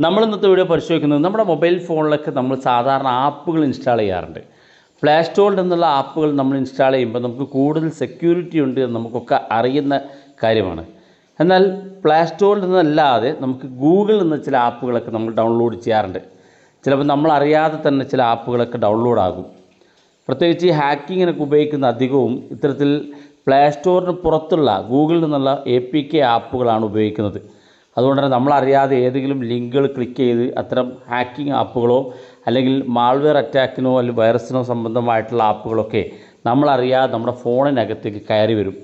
നമ്മൾ ഇന്നത്തെ വീഡിയോ പരിശോധിക്കുന്നത് നമ്മുടെ മൊബൈൽ ഫോണിലൊക്കെ നമ്മൾ സാധാരണ ആപ്പുകൾ ഇൻസ്റ്റാൾ ചെയ്യാറുണ്ട്. പ്ലേ സ്റ്റോറിൽ നിന്നുള്ള ആപ്പുകൾ നമ്മൾ ഇൻസ്റ്റാൾ ചെയ്യുമ്പോൾ നമുക്ക് കൂടുതൽ സെക്യൂരിറ്റി ഉണ്ട് എന്ന് നമുക്കൊക്കെ അറിയുന്ന കാര്യമാണ്. എന്നാൽ പ്ലേ സ്റ്റോറിൽ നിന്നല്ലാതെ നമുക്ക് ഗൂഗിളിൽ നിന്ന് ചില ആപ്പുകളൊക്കെ നമ്മൾ ഡൗൺലോഡ് ചെയ്യാറുണ്ട്. ചിലപ്പോൾ നമ്മളറിയാതെ തന്നെ ചില ആപ്പുകളൊക്കെ ഡൗൺലോഡ് ആകും. പ്രത്യേകിച്ച് ഈ ഹാക്കിങ്ങിനൊക്കെ ഉപയോഗിക്കുന്ന അധികവും ഇത്തരത്തിൽ പ്ലേ സ്റ്റോറിന് പുറത്തുള്ള ഗൂഗിളിൽ നിന്നുള്ള APK ആപ്പുകളാണ് ഉപയോഗിക്കുന്നത്. അതുകൊണ്ട് തന്നെ നമ്മളറിയാതെ ഏതെങ്കിലും ലിങ്കുകൾ ക്ലിക്ക് ചെയ്ത് അത്തരം ഹാക്കിംഗ് ആപ്പുകളോ അല്ലെങ്കിൽ മാൾവെയർ അറ്റാക്കിനോ അല്ലെങ്കിൽ വൈറസിനോ സംബന്ധമായിട്ടുള്ള ആപ്പുകളൊക്കെ നമ്മളറിയാതെ നമ്മുടെ ഫോണിനകത്തേക്ക് കയറി വരും.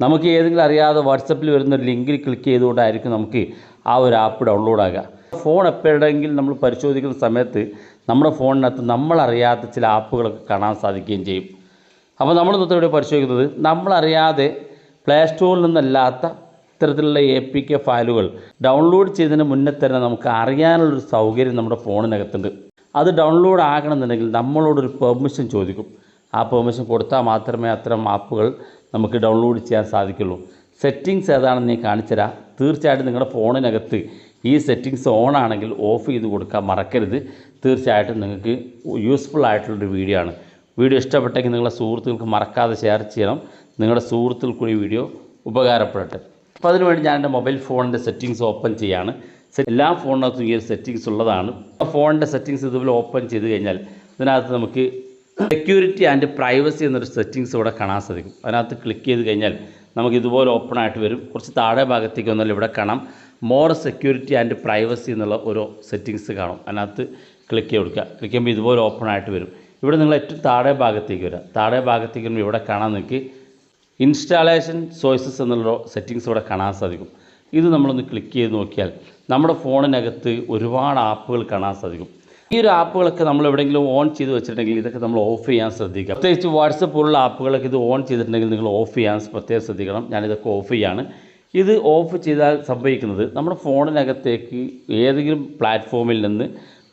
നമുക്ക് ഏതെങ്കിലും അറിയാതെ വാട്സപ്പിൽ വരുന്ന ഒരു ലിങ്കിൽ ക്ലിക്ക് ചെയ്തുകൊണ്ടായിരിക്കും നമുക്ക് ആ ഒരു ആപ്പ് ഡൗൺലോഡ് ആകുക. ഫോൺ എപ്പോഴെങ്കിലും നമ്മൾ പരിശോധിക്കുന്ന സമയത്ത് നമ്മുടെ ഫോണിനകത്ത് നമ്മളറിയാത്ത ചില ആപ്പുകളൊക്കെ കാണാൻ സാധിക്കുകയും ചെയ്യും. അപ്പോൾ നമ്മൾ ഇന്നത്തെ ഇവിടെ പരിശോധിക്കുന്നത് നമ്മളറിയാതെ പ്ലേ സ്റ്റോറിൽ നിന്നല്ലാത്ത ഇത്തരത്തിലുള്ള APK ഫയലുകൾ ഡൗൺലോഡ് ചെയ്തതിന് മുന്നേ തന്നെ നമുക്ക് അറിയാനുള്ളൊരു സൗകര്യം നമ്മുടെ ഫോണിനകത്തുണ്ട്. അത് ഡൗൺലോഡ് ആകണമെന്നുണ്ടെങ്കിൽ നമ്മളോടൊരു പെർമിഷൻ ചോദിക്കും. ആ പെർമിഷൻ കൊടുത്താൽ മാത്രമേ അത്തരം ആപ്പുകൾ നമുക്ക് ഡൗൺലോഡ് ചെയ്യാൻ സാധിക്കുള്ളൂ. സെറ്റിങ്സ് ഏതാണെന്ന് ഞാൻ കാണിച്ചു തരാം. തീർച്ചയായിട്ടും നിങ്ങളുടെ ഫോണിനകത്ത് ഈ സെറ്റിങ്സ് ഓൺ ആണെങ്കിൽ ഓഫ് ചെയ്ത് കൊടുക്കാൻ മറക്കരുത്. തീർച്ചയായിട്ടും നിങ്ങൾക്ക് യൂസ്ഫുൾ ആയിട്ടുള്ളൊരു വീഡിയോ ആണ്. വീഡിയോ ഇഷ്ടപ്പെട്ടെങ്കിൽ നിങ്ങളുടെ സുഹൃത്തുക്കൾക്ക് മറക്കാതെ ഷെയർ ചെയ്യണം. നിങ്ങളുടെ സുഹൃത്തുക്കൾക്ക് ഈ വീഡിയോ ഉപകാരപ്പെടട്ടെ. അപ്പോൾ അതിനുവേണ്ടി ഞാൻ എൻ്റെ മൊബൈൽ ഫോണിൻ്റെ സെറ്റിങ്സ് ഓപ്പൺ ചെയ്യാണ്. എല്ലാ ഫോണിനകത്തും ഈ ഒരു സെറ്റിങ്സ് ഉള്ളതാണ്. ഫോണിൻ്റെ സെറ്റിങ്സ് ഇതുപോലെ ഓപ്പൺ ചെയ്ത് കഴിഞ്ഞാൽ ഇതിനകത്ത് നമുക്ക് സെക്യൂരിറ്റി ആൻഡ് പ്രൈവസി എന്നൊരു സെറ്റിങ്സ് ഇവിടെ കാണാൻ സാധിക്കും. അതിനകത്ത് ക്ലിക്ക് ചെയ്ത് കഴിഞ്ഞാൽ നമുക്ക് ഇതുപോലെ ഓപ്പൺ ആയിട്ട് വരും. കുറച്ച് താഴെ ഭാഗത്തേക്ക് വന്നാൽ ഇവിടെ കാണാം മോർ സെക്യൂരിറ്റി ആൻഡ് പ്രൈവസി എന്നുള്ള ഒരു സെറ്റിങ്സ് കാണും. അതിനകത്ത് ക്ലിക്ക് ചെയ്ത് കൊടുക്കുക. ക്ലിക്ക് ചെയ്യുമ്പോൾ ഇതുപോലെ ഓപ്പൺ ആയിട്ട് വരും. ഇവിടെ നിങ്ങൾ ഏറ്റവും താഴെ ഭാഗത്തേക്ക് വരിക. താഴെ ഭാഗത്തേക്ക് വരുമ്പോൾ ഇവിടെ കാണാൻ നിങ്ങൾക്ക് ഇൻസ്റ്റാളേഷൻ ചോയ്സസ് എന്നുള്ള സെറ്റിങ്സ് ഇവിടെ കാണാൻ സാധിക്കും. ഇത് നമ്മളൊന്ന് ക്ലിക്ക് ചെയ്ത് നോക്കിയാൽ നമ്മുടെ ഫോണിനകത്ത് ഒരുപാട് ആപ്പുകൾ കാണാൻ സാധിക്കും. ഈ ഒരു ആപ്പുകളൊക്കെ നമ്മൾ എവിടെയെങ്കിലും ഓൺ ചെയ്ത് വെച്ചിട്ടുണ്ടെങ്കിൽ ഇതൊക്കെ നമ്മൾ ഓഫ് ചെയ്യാൻ ശ്രദ്ധിക്കുക. പ്രത്യേകിച്ച് വാട്സപ്പ് പോലുള്ള ആപ്പുകളൊക്കെ ഇത് ഓൺ ചെയ്തിട്ടുണ്ടെങ്കിൽ നിങ്ങൾ ഓഫ് ചെയ്യാൻ പ്രത്യേകം ശ്രദ്ധിക്കണം. ഞാനിതൊക്കെ ഓഫ് ചെയ്യാണ്. ഇത് ഓഫ് ചെയ്താൽ സംഭവിക്കുന്നത് നമ്മുടെ ഫോണിനകത്തേക്ക് ഏതെങ്കിലും പ്ലാറ്റ്ഫോമിൽ നിന്ന്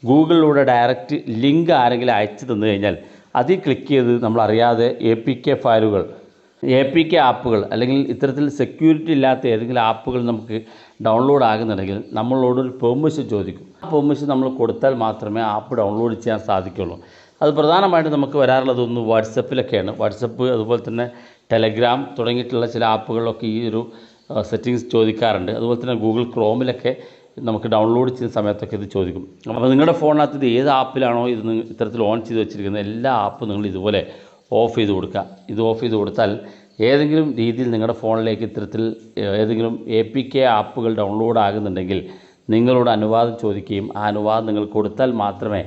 ഗൂഗിളിലൂടെ ഡയറക്റ്റ് ലിങ്ക് ആരെങ്കിലും അയച്ചു തന്നു കഴിഞ്ഞാൽ അതിൽ ക്ലിക്ക് ചെയ്ത് നമ്മളറിയാതെ APK ഫയലുകൾ APK ആപ്പുകൾ അല്ലെങ്കിൽ ഇത്തരത്തിൽ സെക്യൂരിറ്റി ഇല്ലാത്ത ഏതെങ്കിലും ആപ്പുകൾ നമുക്ക് ഡൗൺലോഡ് ആകുന്നുണ്ടെങ്കിൽ നമ്മളോടൊരു പെർമിഷൻ ചോദിക്കും. ആ പെർമിഷൻ നമ്മൾ കൊടുത്താൽ മാത്രമേ ആപ്പ് ഡൗൺലോഡ് ചെയ്യാൻ സാധിക്കുള്ളൂ. അത് പ്രധാനമായിട്ടും നമുക്ക് വരാറുള്ളതൊന്ന് വാട്സപ്പിലൊക്കെയാണ്. വാട്സപ്പ് അതുപോലെ തന്നെ ടെലഗ്രാം തുടങ്ങിയിട്ടുള്ള ചില ആപ്പുകളിലൊക്കെ ഈ ഒരു സെറ്റിങ്സ് ചോദിക്കാറുണ്ട്. അതുപോലെ തന്നെ ഗൂഗിൾ ക്രോമിലൊക്കെ നമുക്ക് ഡൗൺലോഡ് ചെയ്യുന്ന സമയത്തൊക്കെ ഇത് ചോദിക്കും. അപ്പോൾ നിങ്ങളുടെ ഫോണിനകത്ത് ഇത് ഏത് ആപ്പിലാണോ ഇത് ഇത്തരത്തിൽ ഓൺ ചെയ്ത് വെച്ചിരിക്കുന്നത് എല്ലാ ആപ്പും നിങ്ങൾ ഇതുപോലെ ഓഫ് ചെയ്ത് കൊടുക്കുക. ഇത് ഓഫ് ചെയ്ത് കൊടുത്താൽ ഏതെങ്കിലും രീതിയിൽ നിങ്ങളുടെ ഫോണിലേക്ക് ഇത്തരത്തിൽ ഏതെങ്കിലും APK ആപ്പുകൾ ഡൗൺലോഡ് ആകുന്നുണ്ടെങ്കിൽ നിങ്ങളോട് അനുവാദം ചോദിക്കുകയും ആ അനുവാദം നിങ്ങൾ കൊടുത്താൽ മാത്രമേ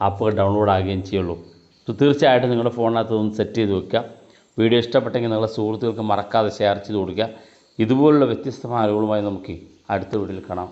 ആപ്പുകൾ ഡൗൺലോഡ് ആകുകയും ചെയ്യുള്ളൂ. തീർച്ചയായിട്ടും നിങ്ങളുടെ ഫോണിനകത്ത് ഒന്ന് സെറ്റ് ചെയ്ത് വെക്കുക. വീഡിയോ ഇഷ്ടപ്പെട്ടെങ്കിൽ നിങ്ങളുടെ സുഹൃത്തുക്കൾക്ക് മറക്കാതെ ഷെയർ ചെയ്ത് കൊടുക്കുക. ഇതുപോലുള്ള വ്യത്യസ്തമായ അറിവുകളുമായി നമുക്ക് അടുത്ത വീഡിയോയിൽ കാണാം.